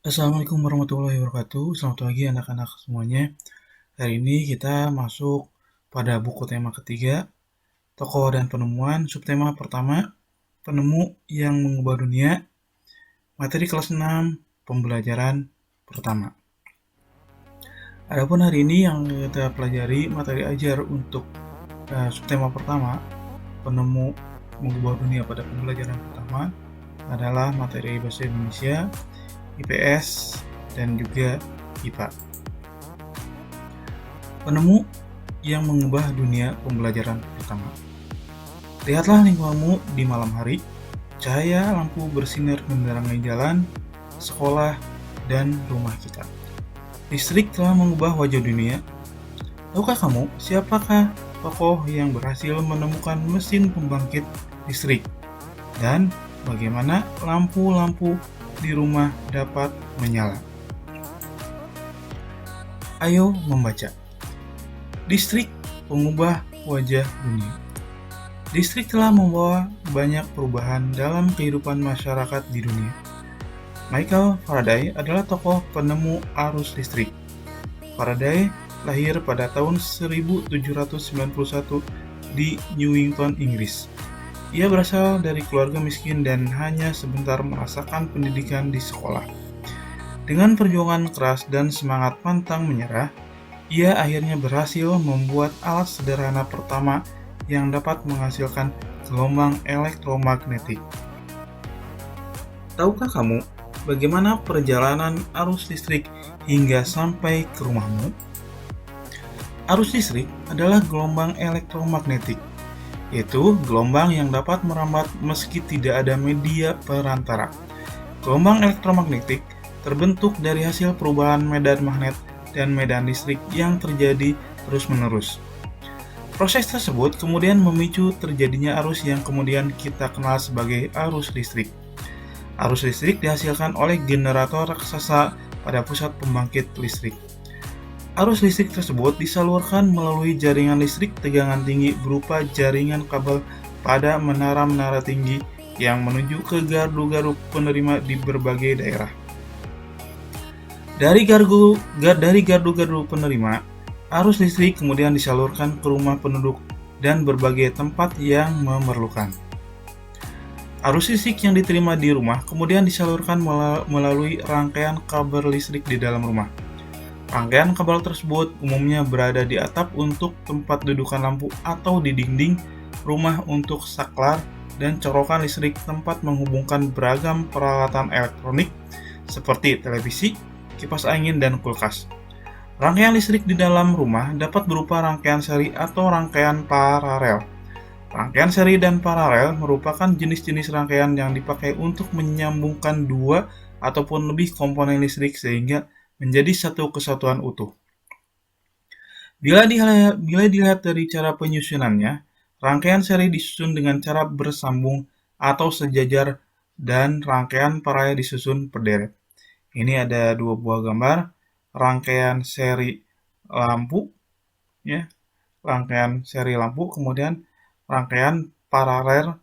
Assalamualaikum warahmatullahi wabarakatuh. Selamat pagi anak-anak semuanya. Hari ini kita masuk pada buku tema ketiga, tokoh dan penemuan. Subtema pertama, penemu yang mengubah dunia. Materi kelas 6, pembelajaran pertama. Adapun hari ini yang kita pelajari materi ajar untuk subtema pertama, penemu mengubah dunia pada pembelajaran pertama adalah materi bahasa Indonesia, IPS, dan juga IPA. Penemu yang mengubah dunia pembelajaran pertama. Lihatlah lingkunganmu di malam hari. Cahaya lampu bersinar menerangi jalan, sekolah, dan rumah kita. Listrik telah mengubah wajah dunia. Tahukah kamu siapakah tokoh yang berhasil menemukan mesin pembangkit listrik? Dan bagaimana lampu-lampu di rumah dapat menyala? Ayo membaca. Listrik pengubah wajah dunia. Listrik telah membawa banyak perubahan dalam kehidupan masyarakat di dunia. Michael Faraday adalah tokoh penemu arus listrik. Faraday lahir pada tahun 1791 di Newington, Inggris. Ia berasal dari keluarga miskin dan hanya sebentar merasakan pendidikan di sekolah. Dengan perjuangan keras dan semangat pantang menyerah, ia akhirnya berhasil membuat alat sederhana pertama yang dapat menghasilkan gelombang elektromagnetik. Tahukah kamu bagaimana perjalanan arus listrik hingga sampai ke rumahmu? Arus listrik adalah gelombang elektromagnetik, yaitu gelombang yang dapat merambat meski tidak ada media perantara. Gelombang elektromagnetik terbentuk dari hasil perubahan medan magnet dan medan listrik yang terjadi terus-menerus. Proses tersebut kemudian memicu terjadinya arus yang kemudian kita kenal sebagai arus listrik. Arus listrik dihasilkan oleh generator raksasa pada pusat pembangkit listrik. Arus listrik tersebut disalurkan melalui jaringan listrik tegangan tinggi berupa jaringan kabel pada menara-menara tinggi yang menuju ke gardu-gardu penerima di berbagai daerah. Dari gardu-gardu penerima, arus listrik kemudian disalurkan ke rumah penduduk dan berbagai tempat yang memerlukan. Arus listrik yang diterima di rumah kemudian disalurkan melalui rangkaian kabel listrik di dalam rumah. Rangkaian kabel tersebut umumnya berada di atap untuk tempat dudukan lampu atau di dinding rumah untuk saklar dan colokan listrik tempat menghubungkan beragam peralatan elektronik seperti televisi, kipas angin, dan kulkas. Rangkaian listrik di dalam rumah dapat berupa rangkaian seri atau rangkaian paralel. Rangkaian seri dan paralel merupakan jenis-jenis rangkaian yang dipakai untuk menyambungkan dua ataupun lebih komponen listrik sehingga menjadi satu kesatuan utuh. Bila dilihat dari cara penyusunannya, rangkaian seri disusun dengan cara bersambung atau sejajar dan rangkaian paralel disusun berderet. Ini ada dua buah gambar, rangkaian seri lampu, ya, rangkaian seri lampu, kemudian rangkaian paralel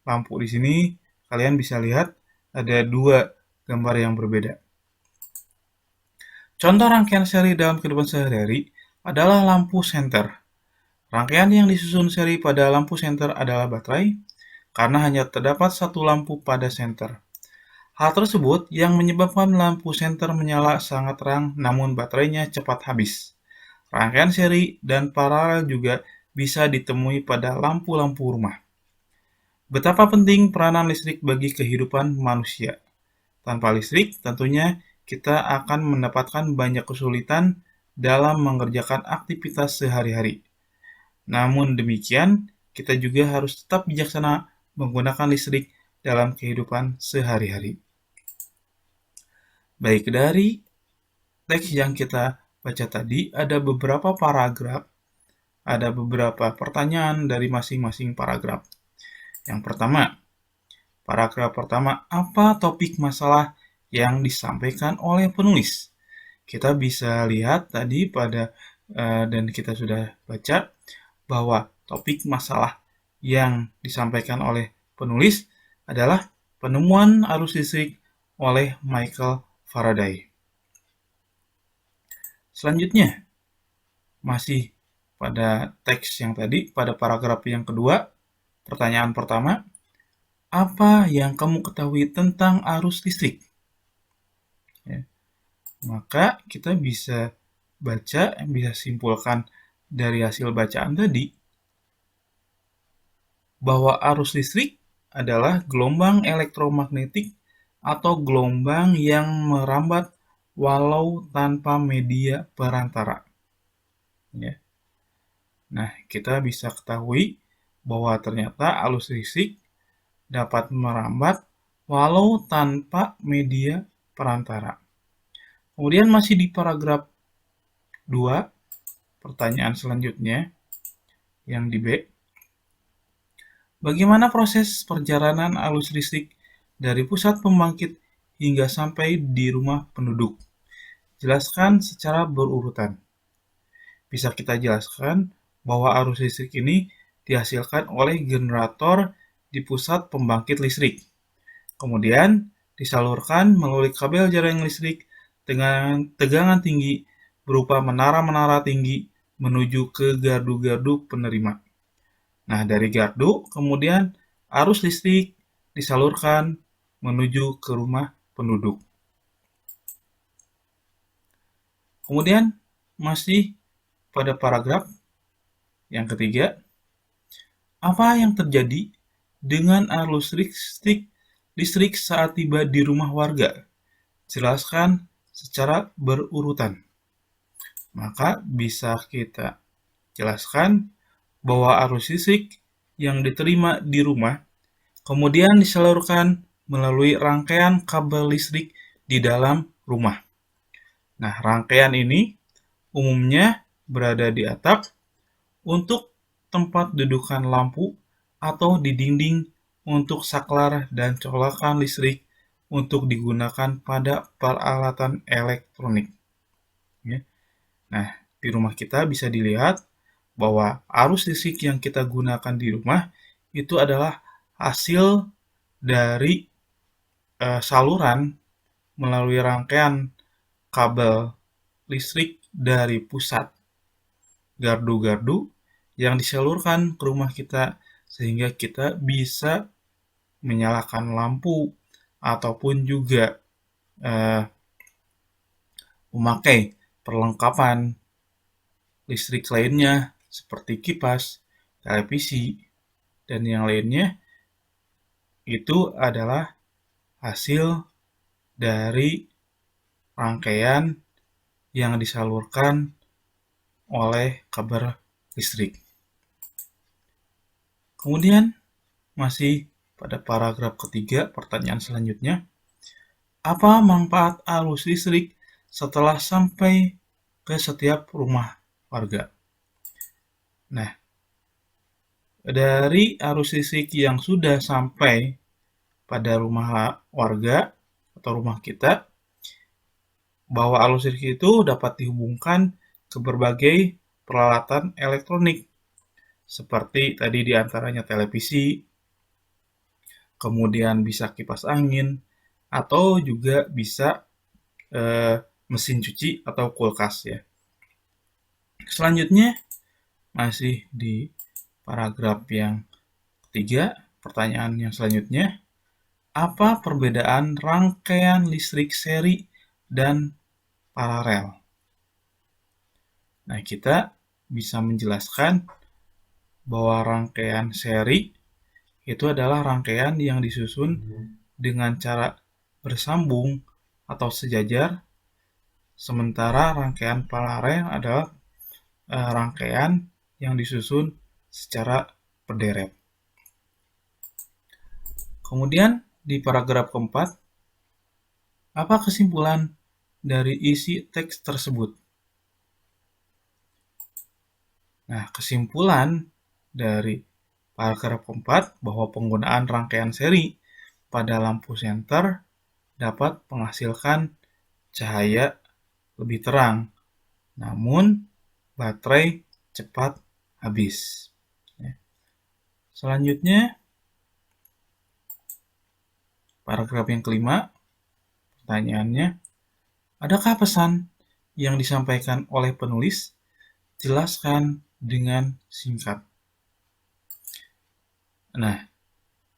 lampu. Di sini kalian bisa lihat ada dua gambar yang berbeda. Contoh rangkaian seri dalam kehidupan sehari-hari adalah lampu senter. Rangkaian yang disusun seri pada lampu senter adalah baterai, karena hanya terdapat satu lampu pada senter. Hal tersebut yang menyebabkan lampu senter menyala sangat terang namun baterainya cepat habis. Rangkaian seri dan paralel juga bisa ditemui pada lampu-lampu rumah. Betapa penting peranan listrik bagi kehidupan manusia. Tanpa listrik, tentunya kita akan mendapatkan banyak kesulitan dalam mengerjakan aktivitas sehari-hari. Namun demikian, kita juga harus tetap bijaksana menggunakan listrik dalam kehidupan sehari-hari. Baik, dari teks yang kita baca tadi, ada beberapa paragraf, ada beberapa pertanyaan dari masing-masing paragraf. Yang pertama, paragraf pertama, apa topik masalah yang disampaikan oleh penulis? Kita bisa lihat tadi dan kita sudah baca bahwa topik masalah yang disampaikan oleh penulis adalah penemuan arus listrik oleh Michael Faraday. Selanjutnya, masih pada teks yang tadi, pada paragraf yang kedua, pertanyaan pertama, apa yang kamu ketahui tentang arus listrik? Ya, maka kita bisa baca, bisa simpulkan dari hasil bacaan tadi, bahwa arus listrik adalah gelombang elektromagnetik atau gelombang yang merambat walau tanpa media perantara. Ya. Nah, kita bisa ketahui bahwa ternyata arus listrik dapat merambat walau tanpa media perantara. Kemudian masih di paragraf 2, pertanyaan selanjutnya yang di B. Bagaimana proses perjalanan arus listrik dari pusat pembangkit hingga sampai di rumah penduduk? Jelaskan secara berurutan. Bisa kita jelaskan bahwa arus listrik ini dihasilkan oleh generator di pusat pembangkit listrik. Kemudian disalurkan melalui kabel jaring listrik dengan tegangan tinggi berupa menara-menara tinggi menuju ke gardu-gardu penerima. Nah, dari gardu kemudian arus listrik disalurkan menuju ke rumah penduduk. Kemudian masih pada paragraf yang ketiga, apa yang terjadi dengan arus listrik saat tiba di rumah warga? Jelaskan secara berurutan. Maka bisa kita jelaskan bahwa arus listrik yang diterima di rumah kemudian disalurkan melalui rangkaian kabel listrik di dalam rumah. Nah, rangkaian ini umumnya berada di atap untuk tempat dudukan lampu atau di dinding untuk saklar dan colokan listrik untuk digunakan pada peralatan elektronik. Ya. Nah, di rumah kita bisa dilihat bahwa arus listrik yang kita gunakan di rumah itu adalah hasil dari saluran melalui rangkaian kabel listrik dari pusat gardu-gardu yang disalurkan ke rumah kita sehingga kita bisa menyalakan lampu ataupun juga memakai perlengkapan listrik lainnya seperti kipas, televisi, dan yang lainnya itu adalah hasil dari rangkaian yang disalurkan oleh kabel listrik. Kemudian masih pada paragraf ketiga, pertanyaan selanjutnya, apa manfaat arus listrik setelah sampai ke setiap rumah warga? Nah, dari arus listrik yang sudah sampai pada rumah warga atau rumah kita, bahwa arus listrik itu dapat dihubungkan ke berbagai peralatan elektronik seperti tadi diantaranya televisi, kemudian bisa kipas angin, atau juga bisa mesin cuci atau kulkas ya. Selanjutnya masih di paragraf yang ketiga, pertanyaan yang selanjutnya, apa perbedaan rangkaian listrik seri dan paralel? Nah, kita bisa menjelaskan bahwa rangkaian seri itu adalah rangkaian yang disusun dengan cara bersambung atau sejajar, sementara rangkaian paralel adalah rangkaian yang disusun secara berderet. Kemudian di paragraf keempat, apa kesimpulan dari isi teks tersebut? Nah, kesimpulan dari paragraf keempat bahwa penggunaan rangkaian seri pada lampu senter dapat menghasilkan cahaya lebih terang, namun baterai cepat habis. Selanjutnya, paragraf yang kelima, pertanyaannya, Adakah pesan yang disampaikan oleh penulis? Jelaskan dengan singkat. Nah,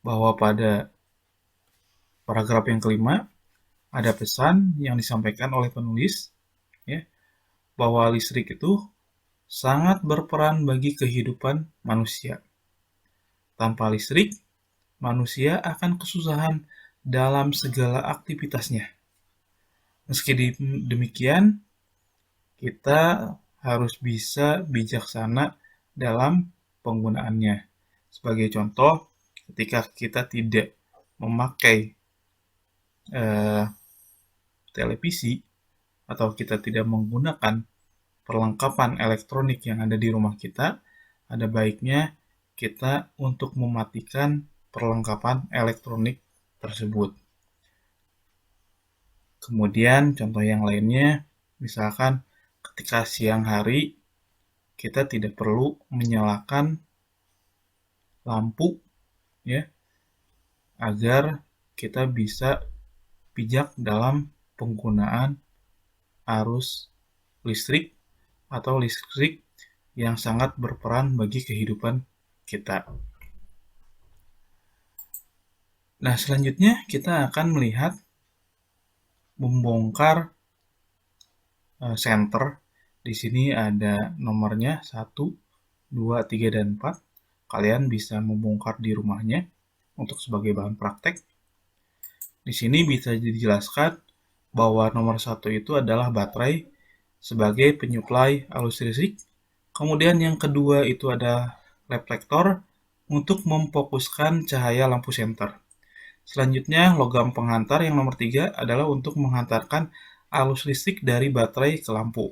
bahwa pada paragraf yang kelima ada pesan yang disampaikan oleh penulis, ya, bahwa listrik itu sangat berperan bagi kehidupan manusia. Tanpa listrik, manusia akan kesusahan dalam segala aktivitasnya. Meski demikian, kita harus bisa bijaksana dalam penggunaannya. Sebagai contoh, ketika kita tidak memakai televisi atau kita tidak menggunakan perlengkapan elektronik yang ada di rumah kita, ada baiknya kita untuk mematikan perlengkapan elektronik tersebut. Kemudian contoh yang lainnya, misalkan ketika siang hari kita tidak perlu menyalakan lampu, ya, agar kita bisa bijak dalam penggunaan arus listrik atau listrik yang sangat berperan bagi kehidupan kita. Nah, selanjutnya kita akan melihat membongkar senter. Di sini ada nomornya 1, 2, 3, dan 4. Kalian bisa membongkar di rumahnya untuk sebagai bahan praktek. Di sini bisa dijelaskan bahwa nomor 1 itu adalah baterai sebagai penyuplai arus listrik. Kemudian yang kedua itu ada reflektor untuk memfokuskan cahaya lampu senter. Selanjutnya, logam penghantar yang nomor 3 adalah untuk menghantarkan arus listrik dari baterai ke lampu.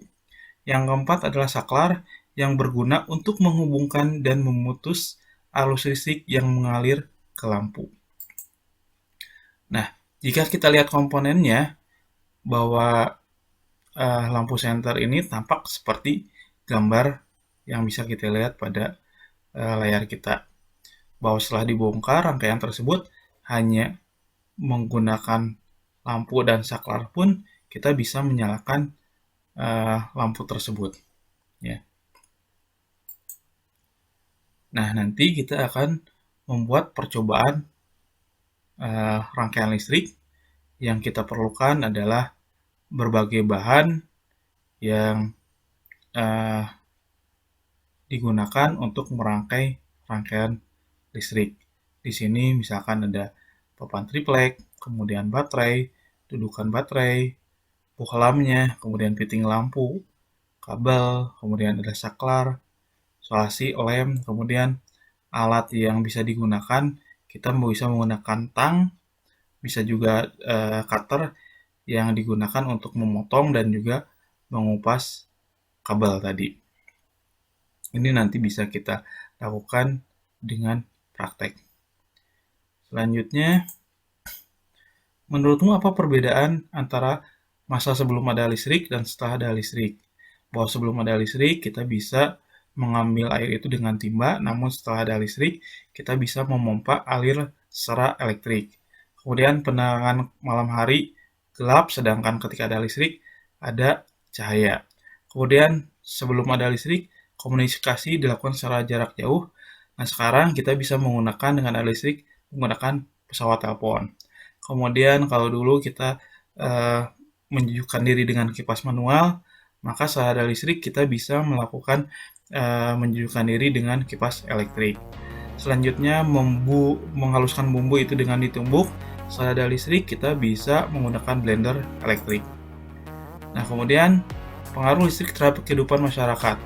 Yang keempat adalah saklar yang berguna untuk menghubungkan dan memutus arus listrik yang mengalir ke lampu. Nah, jika kita lihat komponennya, bahwa lampu senter ini tampak seperti gambar yang bisa kita lihat pada layar kita. Bahwa setelah dibongkar, rangkaian tersebut hanya menggunakan lampu dan saklar pun kita bisa menyalakan lampu tersebut, ya. Nah, nanti kita akan membuat percobaan rangkaian listrik. Yang kita perlukan adalah berbagai bahan yang digunakan untuk merangkai rangkaian listrik. Di sini misalkan ada papan triplek, kemudian baterai, dudukan baterai, bohlamnya, kemudian fitting lampu, kabel, kemudian ada saklar, solasi, lem, kemudian alat yang bisa digunakan, kita bisa menggunakan tang, bisa juga cutter yang digunakan untuk memotong dan juga mengupas kabel tadi. Ini nanti bisa kita lakukan dengan praktek. Selanjutnya, menurutmu apa perbedaan antara masa sebelum ada listrik dan setelah ada listrik? Bahwa sebelum ada listrik kita bisa mengambil air itu dengan timba, namun setelah ada listrik kita bisa memompa air secara elektrik. Kemudian penerangan malam hari gelap, sedangkan ketika ada listrik ada cahaya. Kemudian sebelum ada listrik komunikasi dilakukan secara jarak jauh. Nah, sekarang kita bisa menggunakan dengan ada listrik menggunakan pesawat telepon. Kemudian kalau dulu kita menyejukkan diri dengan kipas manual, maka setelah ada listrik kita bisa melakukan menyejukkan diri dengan kipas elektrik. Selanjutnya menghaluskan bumbu itu dengan ditumbuk. Setelah ada listrik kita bisa menggunakan blender elektrik. Nah, kemudian pengaruh listrik terhadap kehidupan masyarakat.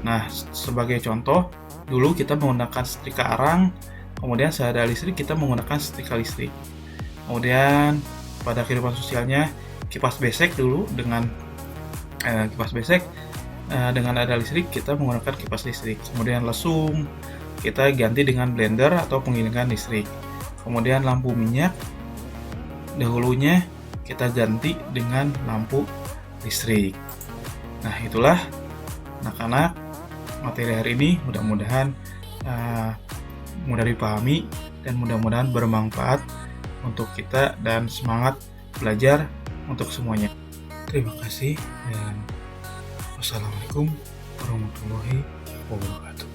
Nah, sebagai contoh, dulu kita menggunakan setrika arang, kemudian setelah ada listrik kita menggunakan setrika listrik. Kemudian pada kehidupan sosialnya, kipas besek dulu dengan dengan ada listrik kita menggunakan kipas listrik. Kemudian lesung kita ganti dengan blender atau penggilingan listrik. Kemudian lampu minyak dahulunya kita ganti dengan lampu listrik. Nah, itulah anak-anak materi hari ini, mudah-mudahan mudah dipahami dan mudah-mudahan bermanfaat untuk kita dan semangat belajar untuk semuanya. Terima kasih dan wassalamualaikum warahmatullahi wabarakatuh.